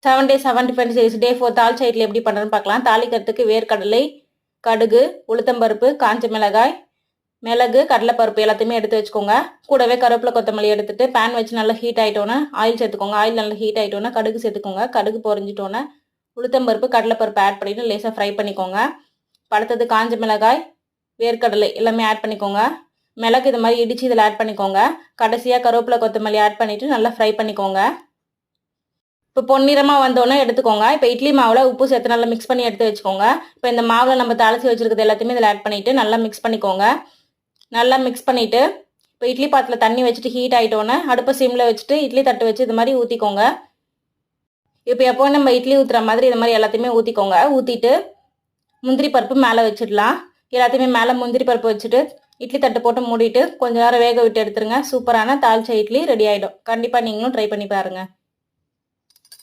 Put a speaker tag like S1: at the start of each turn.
S1: 7 days 75 days டே 4 தாளிச்ச இட்லி எப்படி பண்ணுறதுன்னு பார்க்கலாம். தாளிக்கிறதுக்கு வேர்க்கடலை, கடுகு, உளுத்தம்பருப்பு, காஞ்ச மிளகாய், மிளகு, கடலைப்பருப்பு எல்லாத்தையுமே எடுத்து வச்சுக்கோங்க. கூடவே கருவேப்பிலை, கொத்தமல்லி எடுத்துட்டு பேன் வச்சு நல்லா ஹீட் ஆகிட்டோன்னே ஆயில் சேர்த்துக்கோங்க. ஆயில் நல்லா ஹீட் ஆகிட்டோன்னே கடுகு சேர்த்துக்கோங்க. கடுகு பொரிஞ்சிட்டோன்னே உளுத்தம்பருப்பு, கடலைப்பருப்பு ஆட் பண்ணிவிட்டு லேசாக ஃப்ரை பண்ணிக்கோங்க. அடுத்தது காஞ்ச மிளகாய், வேர்க்கடலை எல்லாமே ஆட் பண்ணிக்கோங்க. மிளகு இது மாதிரி இடித்து இதில் ஆட் பண்ணிக்கோங்க. கடைசியாக கருவேப்பிலை, கொத்தமல்லி ஆட் பண்ணிவிட்டு நல்லா ஃப்ரை பண்ணிக்கோங்க. இப்போ பொன்னிறமாக வந்தோடனே எடுத்துக்கோங்க. இப்போ இட்லி மாவில் உப்பு சேர்த்து நல்லா மிக்ஸ் பண்ணி எடுத்து வச்சுக்கோங்க. இப்போ இந்த மாவில் நம்ம தாளித்து வச்சுருக்கிறது எல்லாத்தையுமே இதில் ஆட் பண்ணிவிட்டு நல்லா மிக்ஸ் பண்ணிக்கோங்க. நல்லா மிக்ஸ் பண்ணிவிட்டு இப்போ இட்லி பாத்திரத்தில் தண்ணி வச்சுட்டு ஹீட் ஆகிட்டோன்னே அடுப்பை சிம்மில் வச்சுட்டு இட்லி தட்டு வச்சு இது மாதிரி ஊற்றிக்கோங்க. இப்போ எப்போ நம்ம இட்லி ஊற்றுற மாதிரி இது மாதிரி எல்லாத்தையுமே ஊற்றிக்கோங்க. ஊற்றிட்டு முந்திரி பருப்பு மேலே வச்சிடலாம். எல்லாத்தையுமே மேலே முந்திரி பருப்பு வச்சுட்டு இட்லி தட்டு போட்டு மூடிட்டு கொஞ்சம் நேரம் வேக விட்டு எடுத்துருங்க. சூப்பரான தாளிச்ச இட்லி ரெடி ஆகிடும். கண்டிப்பாக நீங்களும் ட்ரை பண்ணி பாருங்கள்.